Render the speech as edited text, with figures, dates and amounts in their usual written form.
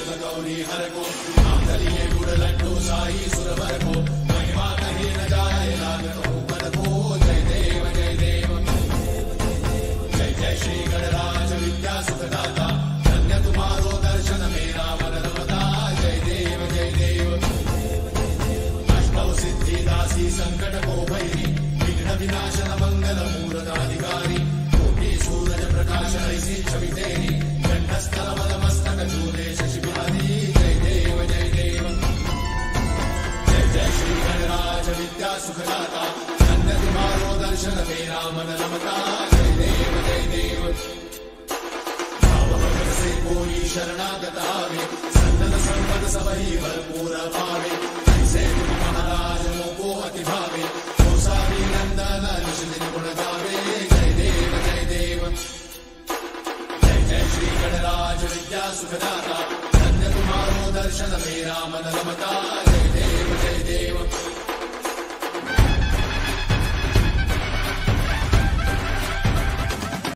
सुत गौरी हर को आंधलिए गुड़ लड्डू साई सुरवर को महिमा कही न जाए लागत ऊपर को जय देव जय देव जय जय श्री गणराज विद्या सुखदाता धन्य तुम्हारो दर्शन मेरा मन रमता जय देव जय देव अष्टौ सिद्धि दासी संकट को भैरी विघ्न विनाशन मंगल मूर्ताधिकारी कोटि सूरज प्रकाश ऐसी छवि तेरी कंठस्थल मल मस्तक चूरे शशि बिहारी जय देव जय देव जय जय श्री गणराज विद्या सुखदाता धन्य तुम्हारो दर्शन मेरा मन रमता जय देव जय देव भाव भगत से कोई शरणागत आवे संतन संपद सबही भरपूर पावे ऐसे तुम महाराज मोको अति भावे कौसारी नंदन निश्चित गुण गावे जय देव जय देव जय जय श्री गणराज विद्या सुखदाता धन्य तुम्हारो दर्शन मेरा मन रमता